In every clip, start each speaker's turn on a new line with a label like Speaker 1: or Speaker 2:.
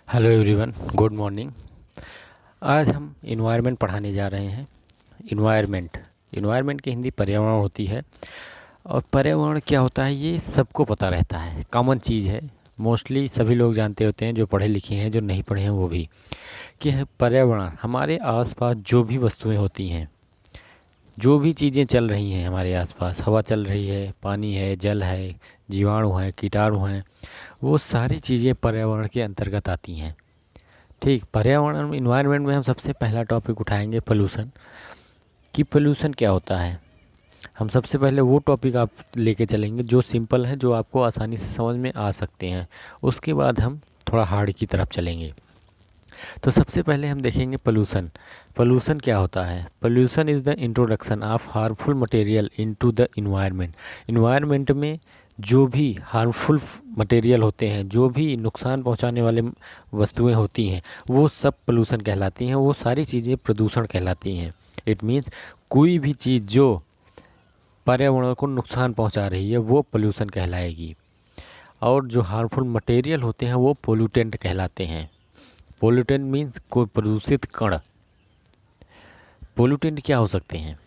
Speaker 1: Hello everyone, good morning. आज हम environment पढ़ाने जा रहे हैं। इन्वायरमेंट इन्वायरमेंट की हिंदी पर्यावरण होती है। और पर्यावरण क्या होता है ये सबको पता रहता है, कॉमन चीज़ है। मोस्टली सभी लोग जानते होते हैं, जो पढ़े लिखे हैं, जो नहीं पढ़े हैं वो भी, कि पर्यावरण हमारे आसपास जो भी वस्तुएं होती हैं, जो भी चीज़ें चल रही हैं हमारे आसपास, हवा चल रही है, पानी है, जल है, जीवाणु हैं, कीटाणु हैं, वो सारी चीज़ें पर्यावरण के अंतर्गत आती हैं। ठीक, पर्यावरण इन्वायरमेंट में हम सबसे पहला टॉपिक उठाएंगे पोल्यूशन। कि पोल्यूशन क्या होता है। हम सबसे पहले वो टॉपिक आप लेके चलेंगे जो सिंपल है, जो आपको आसानी से समझ में आ सकते हैं। उसके बाद हम थोड़ा हार्ड की तरफ चलेंगे। तो सबसे पहले हम देखेंगे पोल्यूशन। पोल्यूशन क्या होता है। Pollution is the introduction of harmful material into the environment. Environment में जो भी हार्मफुल मटेरियल होते हैं, जो भी नुकसान पहुंचाने वाले वस्तुएं होती हैं, वो सब पोल्यूशन कहलाती हैं। वो सारी चीज़ें प्रदूषण कहलाती हैं। इट मीन्स कोई भी चीज़ जो पर्यावरण को नुकसान पहुंचा रही है वो पोल्यूशन कहलाएगी। और जो हार्मफुल मटेरियल होते हैं वो पोल्यूटेंट कहलाते हैं। पोल्यूटेंट मीन्स कोई प्रदूषित कण। पोल्यूटेंट क्या हो सकते हैं।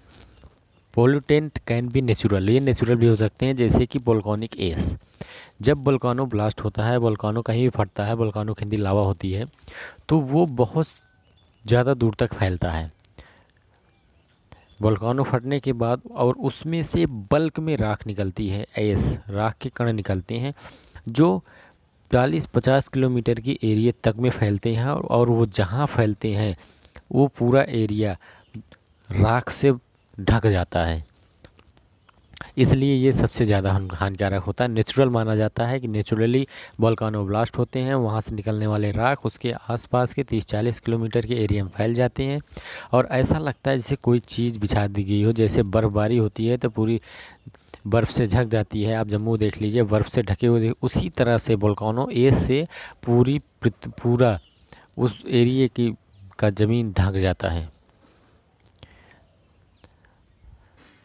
Speaker 1: पोल्यूटेंट कैन बी नेचुरल, ये नेचुरल भी हो सकते हैं, जैसे कि वोल्केनिक एस। जब वोल्कानो ब्लास्ट होता है, वोल्कानो कहीं भी फटता है, वोल्कानो की हिंदी लावा होती है, तो वो बहुत ज़्यादा दूर तक फैलता है। वोल्कानो फटने के बाद और उसमें से बल्क में राख निकलती है, एस राख के कण निकलते हैं, जो 40-50 किलोमीटर की एरिया तक में फैलते हैं। और वो जहाँ फैलते हैं वो पूरा एरिया राख से ढक जाता है। इसलिए ये सबसे ज़्यादा हानिकारक होता है। नेचुरल माना जाता है कि नेचुरली वोल्कानो ब्लास्ट होते हैं, वहाँ से निकलने वाले राख उसके आसपास के 30-40 किलोमीटर के एरिया में फैल जाते हैं। और ऐसा लगता है जैसे कोई चीज़ बिछा दी गई हो। जैसे बर्फ़बारी होती है तो पूरी बर्फ़ से ढक जाती है, आप जम्मू देख लीजिए, बर्फ़ से ढके हुए उसी तरह से वोल्कानो एज से पूरा उस एरिए की का ज़मीन ढक जाता है।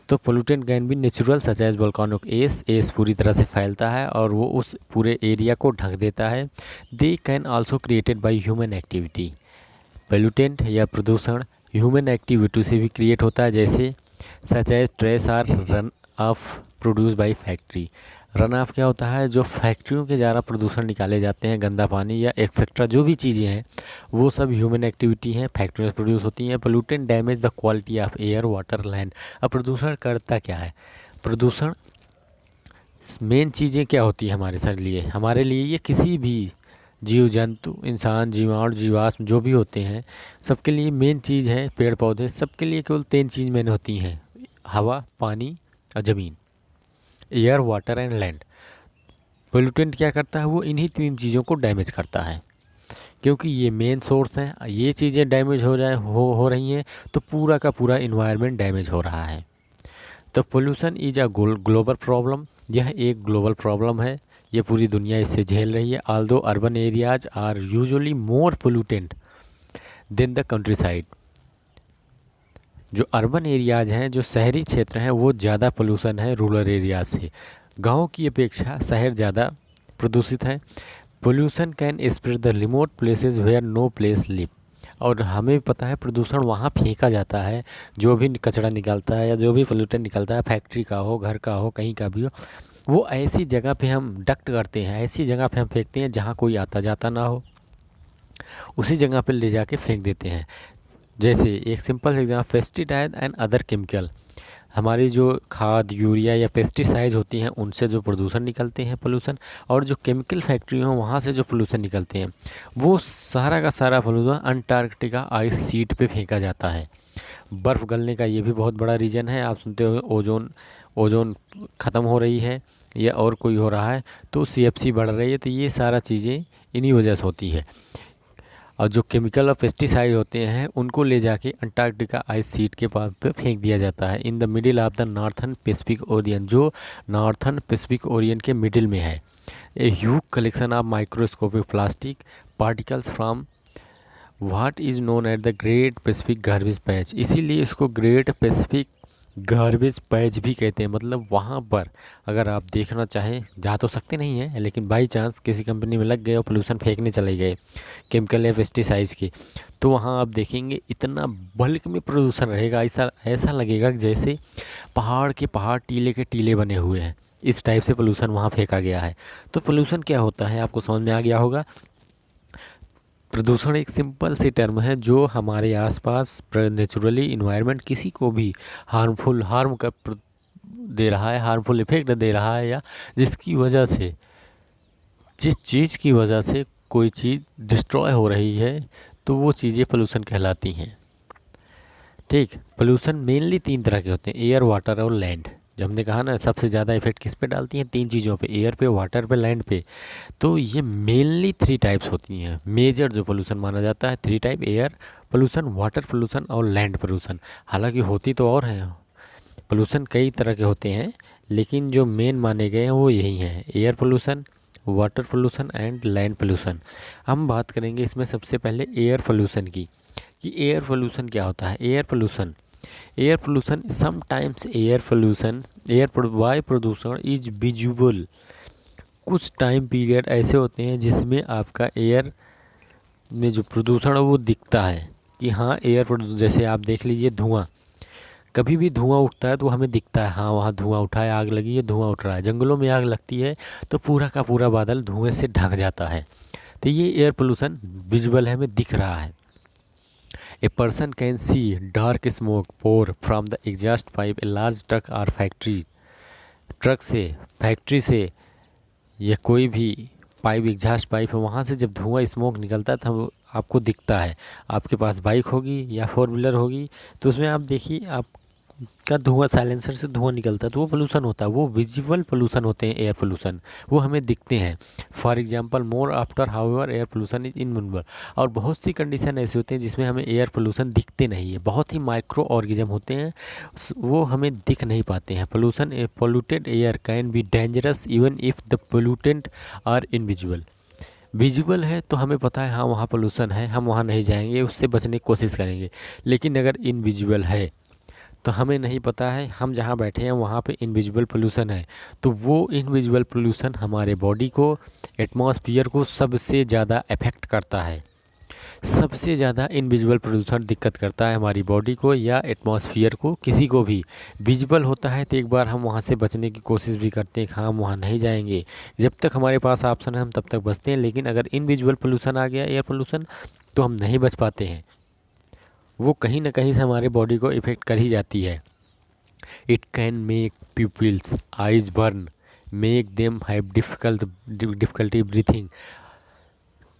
Speaker 1: तो pollutant can be natural such as volcanic ash. Ash पूरी तरह से फैलता है और वो उस पूरे एरिया को ढक देता है। They can also created by human activity. Pollutant या प्रदूषण ह्यूमन एक्टिविटी से भी क्रिएट होता है, जैसे such as trace or run off produce by factory. Run off क्या होता है, जो फैक्ट्रियों के द्वारा प्रदूषण निकाले जाते हैं, गंदा पानी या एक्सेट्रा जो भी चीज़ें हैं, वो सब ह्यूमन एक्टिविटी हैं, फैक्ट्री में प्रोड्यूस होती हैं। Pollutant damage the quality of air, water, land. अब प्रदूषण करता क्या है। प्रदूषण मेन चीज़ें क्या होती है हमारे लिए ये किसी भी जीव जंतु, इंसान, जीवाणु, जीवाश्म जो भी होते हैं, सबके लिए मेन चीज़ है। पेड़ पौधे, सबके लिए केवल 3 चीज़ मेन होती हैं, हवा, पानी और ज़मीन। Air, water and land. Pollutant क्या करता है, वो इन्हीं 3 चीज़ों को डैमेज करता है। क्योंकि ये मेन सोर्स हैं, ये चीज़ें डैमेज हो रही हैं तो पूरा का पूरा इन्वायरमेंट डैमेज हो रहा है। तो pollution is a global problem. यह एक ग्लोबल प्रॉब्लम है, ये पूरी दुनिया इससे झेल रही है। Although urban areas are usually more pollutant than the countryside. जो अर्बन एरियाज हैं, जो शहरी क्षेत्र हैं, वो ज़्यादा पोल्यूशन है रूरल एरियाज से। गांव की अपेक्षा शहर ज़्यादा प्रदूषित है। Pollution can spread the remote places where no place live. और हमें पता है प्रदूषण वहाँ फेंका जाता है, जो भी कचरा निकलता है या जो भी पोल्यूटेंट निकलता है, फैक्ट्री का हो, घर का हो, कहीं का भी हो, वो ऐसी जगह पे हम डक्ट करते हैं, ऐसी जगह पे हम फेंकते हैं जहाँ कोई आता जाता ना हो, उसी जगह पे ले जाके फेंक देते हैं। जैसे एक simple example, pesticide and other chemical. हमारी जो खाद, यूरिया या पेस्टिसाइड होती हैं, उनसे जो प्रदूषण निकलते हैं, पोल्यूशन, और जो केमिकल फैक्ट्री हो वहाँ से जो पोल्यूशन निकलते हैं, वो सारा का सारा पोल्यूशन अंटार्कटिका आइस शीट पे फेंका जाता है। बर्फ़ गलने का ये भी बहुत बड़ा रीज़न है। आप सुनते हो ओजोन ओजोन ख़त्म हो रही है या और कोई हो रहा है, तो CFC बढ़ रही है, तो ये सारा चीज़ें इन्हीं वजह से होती है। और जो केमिकल और पेस्टिसाइड होते हैं उनको ले जाके अंटार्कटिका आइस शीट के पास पे फेंक दिया जाता है, in the middle of the northern Pacific Orion, जो नॉर्थन पैसिफिक ओरियन के मिडिल में है। A huge collection of microscopic plastic particles from what is known at the great Pacific garbage patch. इसीलिए इसको ग्रेट पैसिफिक गार्बेज पैच भी कहते हैं। मतलब वहाँ पर अगर आप देखना चाहें, जा तो सकते नहीं हैं, लेकिन बाई चांस किसी कंपनी में लग गए और पोल्यूशन फेंकने चले गए केमिकल या पेस्टिसाइड्स की, तो वहाँ आप देखेंगे इतना बल्क में प्रदूषण रहेगा, ऐसा ऐसा लगेगा कि जैसे पहाड़ के पहाड़ टीले के टीले बने हुए हैं। इस टाइप से पोल्यूशन वहाँ फेंका गया है। तो पोल्यूशन क्या होता है आपको समझ में आ गया होगा। प्रदूषण एक सिंपल सी टर्म है जो हमारे आसपास नेचुरली इन्वायरमेंट किसी को भी हार्म कर दे रहा है, हार्मफुल इफेक्ट दे रहा है, या जिसकी वजह से, जिस चीज़ की वजह से कोई चीज़ डिस्ट्रॉय हो रही है, तो वो चीज़ें पोल्यूशन कहलाती हैं। ठीक, पोल्यूशन मेनली 3 तरह के होते हैं, एयर, वाटर और लैंड। जो हमने कहा ना सबसे ज़्यादा इफेक्ट किस पे डालती हैं, 3 चीज़ों पे, एयर पे, वाटर पे, लैंड पे। तो ये मेनली 3 टाइप्स होती हैं। मेजर जो पोल्यूशन माना जाता है 3 type, air pollution, water pollution और लैंड पोल्यूशन। हालांकि होती तो और हैं, पोल्यूशन कई तरह के होते हैं, लेकिन जो मेन माने गए हैं वो यही हैं, air pollution, water pollution and land pollution. हम बात करेंगे इसमें सबसे पहले एयर पोल्यूशन की, कि एयर पोल्यूशन क्या होता है। एयर पोल्यूशन समटाइम्स एयर वायु प्रदूषण इज विजुअल। कुछ टाइम पीरियड ऐसे होते हैं जिसमें आपका एयर में जो प्रदूषण है वो दिखता है कि हाँ एयर प्रदूषण, जैसे आप देख लीजिए धुआं, कभी भी धुआं उठता है तो हमें दिखता है हाँ वहाँ धुआं उठा है, आग लगी है, धुआं उठ रहा है। जंगलों में आग लगती है तो पूरा का पूरा बादल धुएं से ढक जाता है। तो ये एयर पोल्यूशन विजुअल है, हमें दिख रहा है। A person can see dark smoke pour from the exhaust pipe a large truck और फैक्ट्री से या कोई भी पाइप, एग्जॉस्ट पाइप है, वहाँ से जब धुआं स्मोक निकलता है तो आपको दिखता है। आपके पास बाइक होगी या 4 व्हीलर होगी तो उसमें आप देखिए आपका धुआं, साइलेंसर से धुआं निकलता है, तो वो पोल्यूशन होता है, वो विजुअल पोल्यूशन होते हैं एयर पोल्यूशन, वो हमें दिखते हैं। For example more after however air pollution is invisible. और बहुत सी कंडीशन ऐसी होती हैं जिसमें हमें एयर पोल्यूशन दिखते नहीं है, बहुत ही माइक्रो ऑर्गेनिज्म होते हैं, वो हमें दिख नहीं पाते हैं। Pollution a polluted air can be dangerous even if the pollutant are invisible. Visual है तो हमें पता है हाँ वहाँ पोल्यूशन है, हम वहाँ नहीं जाएंगे, उससे बचने की कोशिश करेंगे। लेकिन अगर इनविजिबल है तो हमें नहीं पता है, हम जहाँ बैठे हैं वहाँ पे इनविजिबल पोल्यूशन है, तो वो इनविजिबल पोल्यूशन हमारे बॉडी को, एटमॉस्फेयर को सबसे ज़्यादा अफेक्ट करता है। सबसे ज़्यादा इनविजिबल पोल्यूशन दिक्कत करता है हमारी बॉडी को या एटमॉस्फेयर को, किसी को भी। विजिबल होता है तो एक बार हम वहाँ से बचने की कोशिश भी करते हैं कि हाँ हम वहाँ नहीं जाएंगे, जब तक हमारे पास ऑप्शन है हम तब तक बचते हैं। लेकिन अगर इनविजिबल पोल्यूशन आ गया, एयर पोल्यूशन, तो हम नहीं बच पाते हैं, वो कहीं ना कहीं से हमारे बॉडी को इफ़ेक्ट कर ही जाती है। It can make people's eyes burn, make them have difficulty breathing.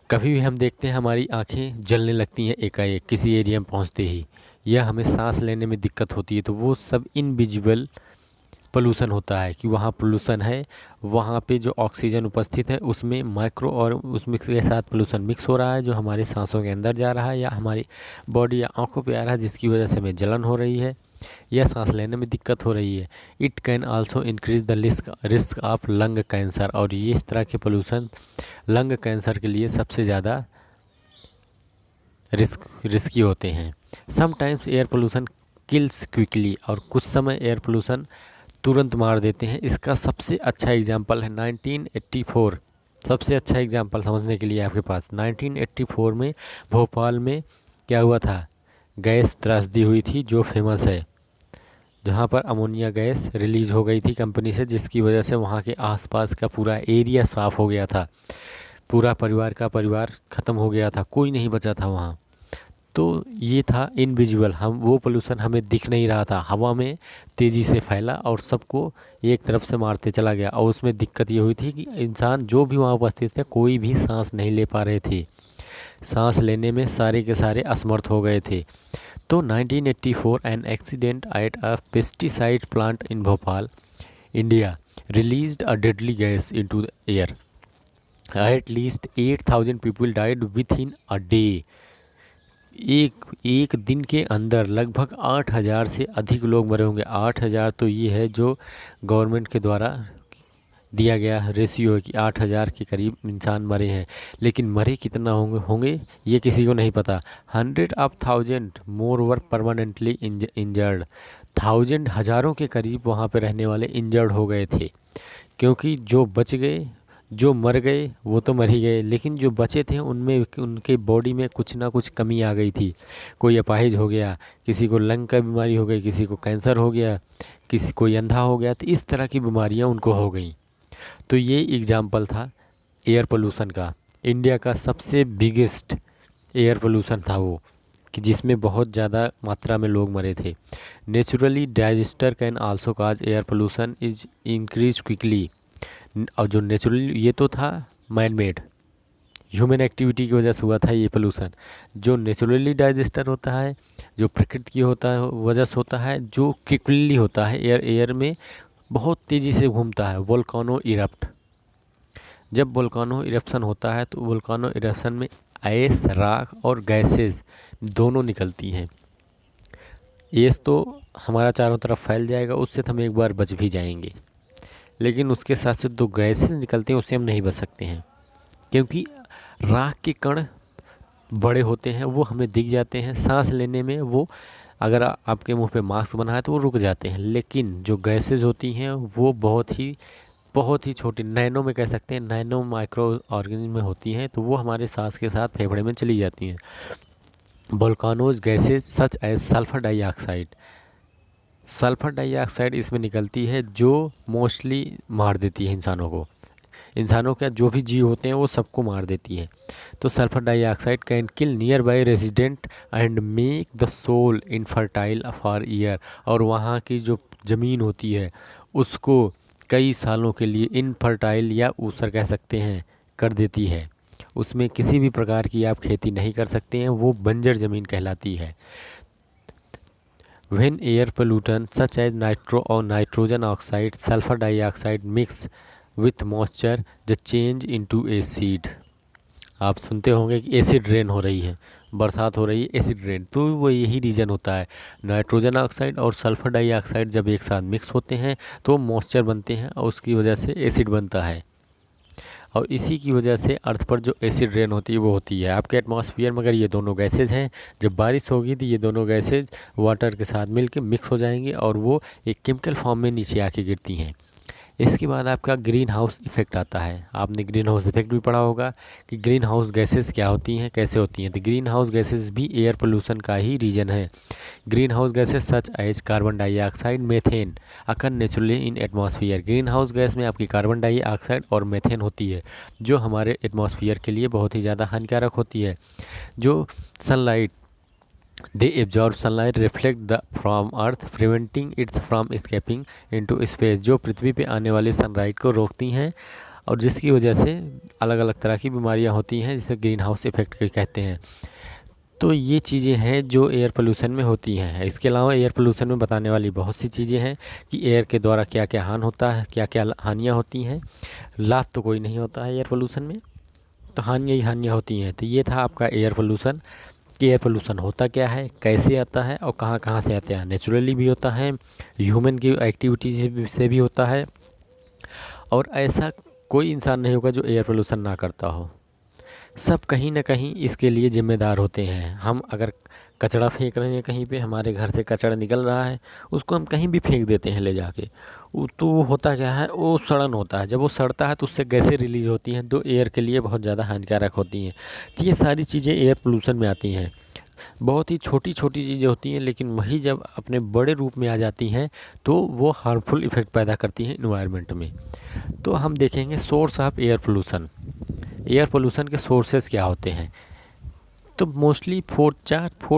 Speaker 1: कभी भी हम देखते हैं हमारी आंखें जलने लगती हैं एकाएक किसी एरिया में पहुंचते ही, या हमें सांस लेने में दिक्कत होती है, तो वो सब इनविजिबल पोल्यूशन होता है कि वहाँ पोल्यूशन है, वहाँ पे जो ऑक्सीजन उपस्थित है उसमें माइक्रो और उसमें के साथ पोल्यूशन मिक्स हो रहा है, जो हमारी सांसों के अंदर जा रहा है या हमारी बॉडी या आंखों पे आ रहा है, जिसकी वजह से हमें जलन हो रही है या सांस लेने में दिक्कत हो रही है। It can also increase the risk of lung cancer. और ये इस तरह के पोल्यूशन लंग कैंसर के लिए सबसे ज़्यादा रिस्की होते हैं। Sometimes air pollution kills quickly, और कुछ समय एयर पोल्यूशन तुरंत मार देते हैं। इसका सबसे अच्छा एग्जाम्पल है 1984। सबसे अच्छा एग्जाम्पल समझने के लिए आपके पास 1984 में भोपाल में क्या हुआ था, गैस त्रासदी हुई थी जो फेमस है, जहाँ पर अमोनिया गैस रिलीज़ हो गई थी कंपनी से, जिसकी वजह से वहाँ के आसपास का पूरा एरिया साफ़ हो गया था, पूरा परिवार का परिवार ख़त्म हो गया था, कोई नहीं बचा था वहाँ। तो ये था इनविजिबल, हम वो पोल्यूशन हमें दिख नहीं रहा था, हवा में तेज़ी से फैला और सबको एक तरफ से मारते चला गया। और उसमें दिक्कत ये हुई थी कि इंसान जो भी वहाँ उपस्थित थे कोई भी सांस नहीं ले पा रहे थे, सांस लेने में सारे के सारे असमर्थ हो गए थे। तो 1984 an accident at a pesticide plant in Bhopal India released a deadly gas into the air. At least 8,000 people died with in a day. एक दिन के अंदर लगभग 8,000 से अधिक लोग मरे होंगे। 8,000 तो ये है जो गवर्नमेंट के द्वारा दिया गया रेशियो है कि 8,000 के करीब इंसान मरे हैं, लेकिन मरे कितना होंगे ये किसी को नहीं पता। 100,000 मोर वर परमानेंटली इंजर्ड। हज़ारों के करीब वहाँ पे रहने वाले इंजर्ड हो गए थे, क्योंकि जो बच गए, जो मर गए वो तो मर ही गए, लेकिन जो बचे थे उनमें उनके बॉडी में कुछ ना कुछ कमी आ गई थी। कोई अपाहिज हो गया, किसी को लंग का बीमारी हो गई, किसी को कैंसर हो गया, किसी कोई अंधा हो गया, तो इस तरह की बीमारियां उनको हो गई। तो ये एग्जाम्पल था एयर पोल्यूशन का। इंडिया का सबसे बिगेस्ट एयर पोल्यूशन था वो, कि जिसमें बहुत ज़्यादा मात्रा में लोग मरे थे। Naturally digester can also cause air pollution is increase quickly. और जो नेचुरली, ये तो था मैन मेड, ह्यूमन एक्टिविटी की वजह से हुआ था ये पोल्यूशन। जो नेचुरली डाइजेस्टर होता है, जो प्रकृति की होता है वजह से होता है, जो क्विकली होता है, एयर में बहुत तेज़ी से घूमता है, वोल्कानो इरप्ट। जब वोल्कानो इरप्शन होता है तो वोल्कानो इरप्शन में आइस, राख और गैसेस दोनों निकलती हैं। आइस तो हमारा चारों तरफ फैल जाएगा, उससे तो हम एक बार बच भी जाएंगे, लेकिन उसके साथ साथ दो गैसेस निकलते हैं, उससे हम नहीं बच सकते हैं, क्योंकि राख के कण बड़े होते हैं, वो हमें दिख जाते हैं। सांस लेने में वो, अगर आपके मुंह पे मास्क बना है तो वो रुक जाते हैं, लेकिन जो गैसेज होती हैं वो बहुत ही छोटी, नैनो में कह सकते हैं, नैनो माइक्रो ऑर्गेनिज्म में होती हैं, तो वो हमारे सांस के साथ फेफड़े में चली जाती हैं। Volcanoes gases such as sulphur dioxide, sulphur dioxide इसमें निकलती है, जो मोस्टली मार देती है इंसानों को। इंसानों का जो भी जीव होते हैं वो सबको मार देती है। तो sulphur dioxide can kill nearby resident and make the soil infertile for year. और वहाँ की जो ज़मीन होती है उसको कई सालों के लिए इनफर्टाइल या ऊसर कह सकते हैं कर देती है। उसमें किसी भी प्रकार की आप खेती नहीं कर सकते हैं, वो बंजर ज़मीन कहलाती है। When air pollutants such as nitro or nitrogen oxide, sulfur dioxide mix with moisture, the change into acid। आप सुनते होंगे कि एसिड रेन हो रही है, बरसात हो रही है, एसिड रेन, तो वो यही रीज़न होता है। नाइट्रोजन ऑक्साइड और सल्फर डाइऑक्साइड जब एक साथ मिक्स होते हैं तो मॉइस्चर बनते हैं और उसकी वजह से एसिड बनता है। और इसी की वजह से अर्थ पर जो एसिड रेन होती है वो होती है आपके एटमॉस्फेयर में। अगर ये दोनों गैसेज हैं, जब बारिश होगी तो ये दोनों गैसेज वाटर के साथ मिलकर मिक्स हो जाएंगे और वो एक केमिकल फॉर्म में नीचे आके गिरती हैं। इसके बाद आपका ग्रीन हाउस इफ़ेक्ट आता है। आपने ग्रीन हाउस इफ़ेक्ट भी पढ़ा होगा कि ग्रीन हाउस गैसेस क्या होती हैं, कैसे होती हैं। तो ग्रीन हाउस गैसेस भी एयर पोल्यूशन का ही रीजन है। Greenhouse gases such as carbon dioxide, methane occur naturally in atmosphere. Greenhouse gas में आपकी कार्बन डाइऑक्साइड और मेथेन होती है, जो हमारे एटमॉस्फेयर के लिए बहुत ही ज़्यादा हानिकारक होती है। जो sunlight, they absorb sunlight reflect the from earth preventing it from escaping into space। जो पृथ्वी पे आने वाली सनलाइट को रोकती हैं और जिसकी वजह से अलग अलग तरह की बीमारियां होती हैं, जिसे ग्रीन हाउस इफेक्ट कहते हैं। तो ये चीज़ें हैं जो एयर पोल्यूशन में होती हैं। इसके अलावा एयर पोल्यूशन में बताने वाली बहुत सी चीज़ें हैं कि एयर के द्वारा क्या क्या हानि होता है, क्या क्या हानियाँ होती हैं। लाभ तो कोई नहीं होता है एयर पोल्यूशन में, तो हानियाँ ही हानियाँ होती हैं। तो ये था आपका एयर पोल्यूशन कि एयर पोल्यूशन होता क्या है, कैसे आता है और कहाँ कहाँ से आता है। नेचुरली भी होता है, ह्यूमन की एक्टिविटीज से भी होता है, और ऐसा कोई इंसान नहीं होगा जो एयर पोल्यूशन ना करता हो। सब कहीं ना कहीं इसके लिए जिम्मेदार होते हैं। हम अगर कचरा फेंक रहे हैं कहीं पे, हमारे घर से कचरा निकल रहा है, उसको हम कहीं भी फेंक देते हैं ले जाके, तो वो होता क्या है, वो सड़न होता है। जब वो सड़ता है तो उससे गैसें रिलीज होती हैं, जो एयर के लिए बहुत ज़्यादा हानिकारक होती हैं। तो ये सारी चीज़ें एयर पोल्यूशन में आती हैं। बहुत ही छोटी छोटी चीज़ें होती हैं, लेकिन वही जब अपने बड़े रूप में आ जाती हैं तो वो हार्मफुल इफ़ेक्ट पैदा करती हैं इन्वायरमेंट में। तो हम देखेंगे source of air pollution. Air pollution के सोर्सेज क्या होते हैं। तो मोस्टली फोर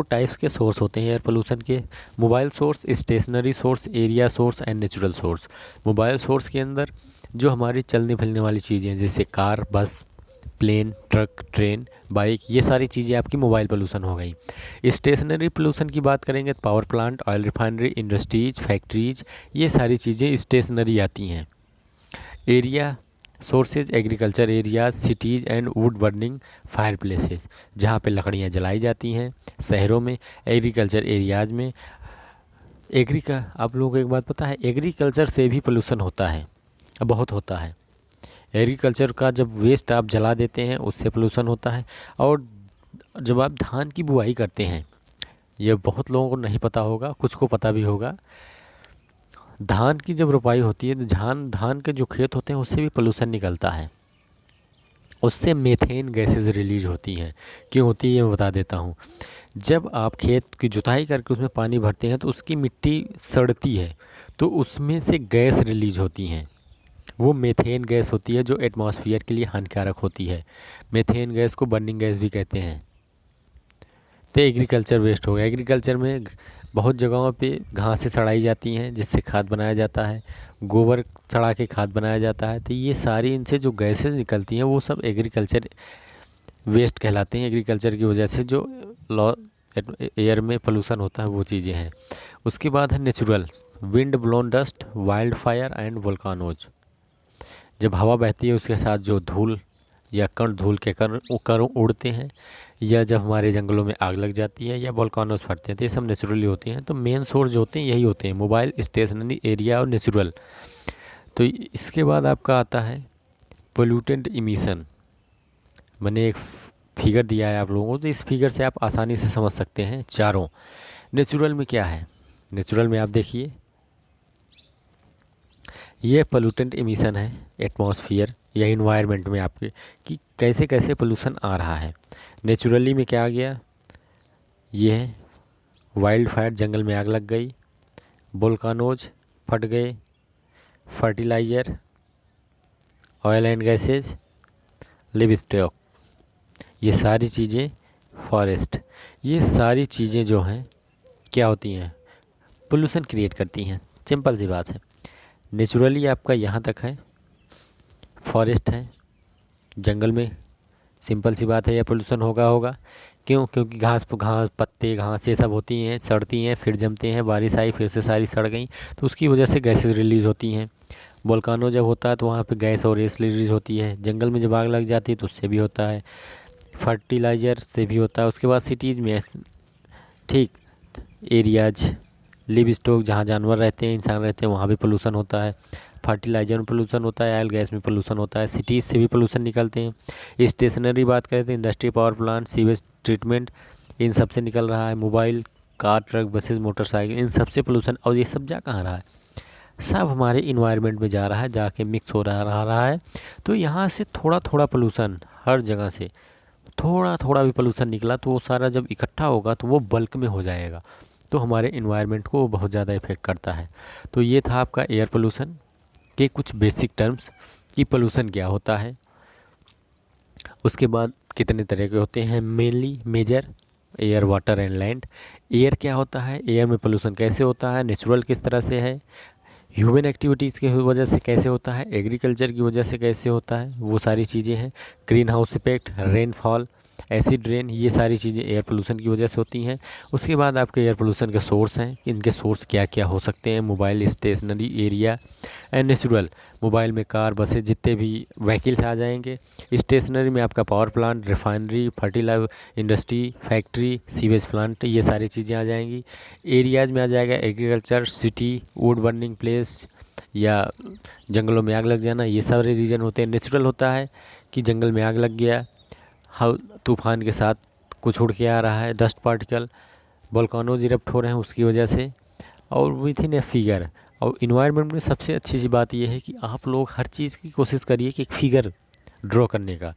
Speaker 1: टाइप्स के सोर्स होते हैं एयर पोल्यूशन के। Mobile source, stationary source, area source and natural source. Mobile source के अंदर जो हमारी चलने फिरने वाली चीज़ें हैं, जैसे कार, बस, प्लेन, ट्रक, ट्रेन, बाइक, ये सारी चीज़ें आपकी मोबाइल पोल्यूशन हो गई। स्टेशनरी पोल्यूशन की बात करेंगे तो power plant, oil refinery, industries, factories, ये सारी चीज़ें स्टेशनरी आती हैं। Area sources, agriculture areas, cities and would burning fire places, जहाँ पे लकड़ियाँ जलाई जाती हैं शहरों में। एग्रीकल्चर एरियाज में आप लोगों को एक बात पता है, एग्रीकल्चर से भी पोल्यूशन होता है, बहुत होता है। एग्रीकल्चर का जब वेस्ट आप जला देते हैं उससे पोल्यूशन होता है। और जब आप धान की बुआई करते हैं ये बहुत लोगों को नहीं पता होगा, कुछ को पता भी होगा। धान की जब रोपाई होती है तो धान के जो खेत होते हैं उससे भी पोल्यूशन निकलता है, उससे मीथेन गैसेज रिलीज होती हैं। क्यों होती है ये मैं बता देता हूँ। जब आप खेत की जुताई करके उसमें पानी भरते हैं तो उसकी मिट्टी सड़ती है, तो उसमें से गैस रिलीज होती हैं। वो मीथेन गैस होती है जो एटमॉस्फेयर के लिए हानिकारक होती है। मीथेन गैस को बर्निंग गैस भी कहते हैं। तो एग्रीकल्चर वेस्ट हो गया। एग्रीकल्चर में बहुत जगहों पे घासें सड़ाई जाती हैं जिससे खाद बनाया जाता है, गोबर सड़ा के खाद बनाया जाता है। तो ये सारी इनसे जो गैसेज निकलती हैं वो सब एग्रीकल्चर वेस्ट कहलाते हैं। एग्रीकल्चर की वजह से जो लॉ एयर में पोल्यूशन होता है वो चीज़ें हैं। उसके बाद है natural, wind blown dust, wildfire and volcanoes. जब हवा बहती है उसके साथ जो धूल या कण धूल के कण उड़ते हैं, या जब हमारे जंगलों में आग लग जाती है या वोल्कानोज फटते हैं, तो ये सब नेचुरली होती हैं। तो मेन सोर्स जो होते हैं यही होते हैं, मोबाइल, स्टेशनरी एरिया और नेचुरल। तो इसके बाद आपका आता है पोल्यूटेंट इमिशन। मैंने एक फिगर दिया है आप लोगों को, तो इस फिगर से आप आसानी से समझ सकते हैं चारों। नेचुरल में क्या है, नेचुरल में आप देखिए ये पोल्यूटेंट इमिशन है एटमॉस्फेयर या इन्वायरमेंट में आपके, कि कैसे कैसे पोल्यूशन आ रहा है। नेचुरली में क्या आ गया, ये है वाइल्ड फायर, जंगल में आग लग गई, वोल्कानोज फट गए, फर्टिलाइज़र, ऑयल एंड गैसेज, लिवस्टॉक, ये सारी चीज़ें, फॉरेस्ट, ये सारी चीज़ें जो हैं क्या होती हैं, पोल्यूशन क्रिएट करती हैं। सिंपल सी बात है। नेचुरली आपका यहाँ तक है, फॉरेस्ट है, जंगल में सिंपल सी बात है, यह पोल्यूशन होगा। क्यों? क्योंकि घास पत्ते घास ये सब होती हैं, सड़ती हैं, फिर जमते हैं, बारिश आई फिर से सारी सड़ गई, तो उसकी वजह से गैसेज रिलीज़ होती हैं। वोल्कानो जब होता है तो वहाँ पे गैस और रेस रिलीज़ होती है। जंगल में जब आग लग जाती है तो उससे भी होता है, फर्टिलाइज़र से भी होता है। उसके बाद सिटीज़ में ठीक एरियाज, लिव स्टॉक जहाँ जानवर रहते हैं, इंसान रहते हैं, वहाँ भी पोल्यूशन होता है। फर्टिलाइजर में पोल्यूशन होता है, ऑयल गैस में पोल्यूशन होता है, सिटीज़ से भी पोल्यूशन निकलते हैं। स्टेशनरी बात करें तो industry, power plant, sewage treatment, इन सब से निकल रहा है। Mobile, car, truck, buses, motorcycle, इन सब से पोल्यूशन। और ये सब जा कहाँ रहा है, सब हमारे इन्वायरमेंट में जा रहा है, जाके मिक्स हो रहा है। तो यहाँ से थोड़ा थोड़ा पोल्यूशन, हर जगह से थोड़ा थोड़ा भी पोल्यूशन निकला तो वो सारा जब इकट्ठा होगा तो वो बल्क में हो जाएगा, तो हमारे इन्वायरमेंट को बहुत ज़्यादा इफ़ेक्ट करता है। तो ये था आपका एयर पोल्यूशन के कुछ बेसिक टर्म्स, कि पोल्यूशन क्या होता है। उसके बाद कितने तरह के होते हैं, mainly major, air, water and land. Air क्या होता है, एयर में पोल्यूशन कैसे होता है, नेचुरल किस तरह से है, ह्यूमन एक्टिविटीज़ की वजह से कैसे होता है, एग्रीकल्चर की वजह से कैसे होता है, वो सारी चीज़ें हैं। Green house effect, rainfall, acid rain, ये सारी चीज़ें एयर पोल्यूशन की वजह से होती हैं। उसके बाद आपके एयर पोल्यूशन के सोर्स हैं, कि इनके सोर्स क्या क्या हो सकते हैं। Mobile, stationary area and natural. Mobile में कार, बसें, जितने भी व्हीकल्स आ जाएंगे। स्टेशनरी में आपका power plant, refinery, fertiliser industry, factory, sewage plant, ये सारी चीज़ें आ जाएंगी। एरियाज़ में आ जाएगा agriculture, city, wood burning place, या जंगलों में आग लग जाना, ये सारे रीजन होते हैं। नेचुरल होता है कि जंगल में आग लग गया, तूफान के साथ कुछ उड़ के आ रहा है, डस्ट पार्टिकल, वोल्कानोज इरप्ट हो रहे हैं उसकी वजह से, और विथ इन ए फिगर। और इन्वायरमेंट में सबसे अच्छी सी बात यह है कि आप लोग हर चीज़ की कोशिश करिए कि एक फिगर ड्रॉ करने का।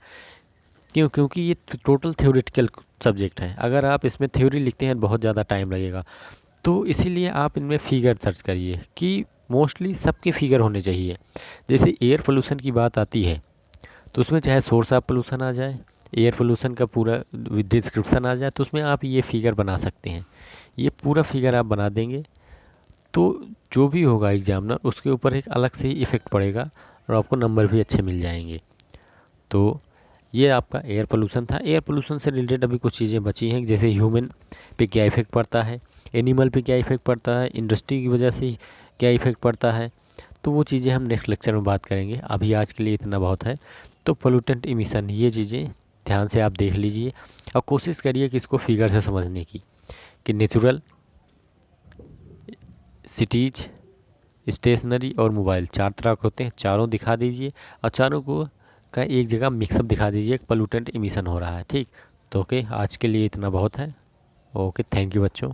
Speaker 1: क्यों? क्योंकि ये टोटल थ्योरेटिकल सब्जेक्ट है, अगर आप इसमें थ्योरी लिखते हैं बहुत ज़्यादा टाइम लगेगा, तो इसीलिए आप इनमें फ़िगर सर्च करिए, कि मोस्टली सबके फिगर होने चाहिए। जैसे एयर पोल्यूशन की बात आती है तो उसमें चाहे सोर्स ऑफ पोल्यूशन आ जाए, एयर पोल्यूशन का पूरा डिस्क्रिप्शन आ जाए, तो उसमें आप ये फिगर बना सकते हैं। ये पूरा फिगर आप बना देंगे तो जो भी होगा एग्जामिनर, उसके ऊपर एक अलग से ही इफ़ेक्ट पड़ेगा और आपको नंबर भी अच्छे मिल जाएंगे। तो ये आपका एयर पोल्यूशन था। एयर पोल्यूशन से रिलेटेड अभी कुछ चीज़ें बची हैं, जैसे ह्यूमन पे क्या इफ़ेक्ट पड़ता है, एनिमल पे क्या इफ़ेक्ट पड़ता है, इंडस्ट्री की वजह से क्या इफ़ेक्ट पड़ता है। तो वो चीज़ें हम नेक्स्ट लेक्चर में बात करेंगे। अभी आज के लिए इतना बहुत है। तो पोल्यूटेंट इमिशन, ये चीज़ें ध्यान से आप देख लीजिए और कोशिश करिए कि इसको फिगर से समझने की, कि नेचुरल, सिटीज, स्टेशनरी और मोबाइल, चार तरह के होते हैं, चारों दिखा दीजिए और चारों को का एक जगह मिक्सअप दिखा दीजिए, पोल्यूटेंट इमिशन हो रहा है। ठीक, तो ओके, आज के लिए इतना बहुत है। ओके, थैंक यू बच्चों।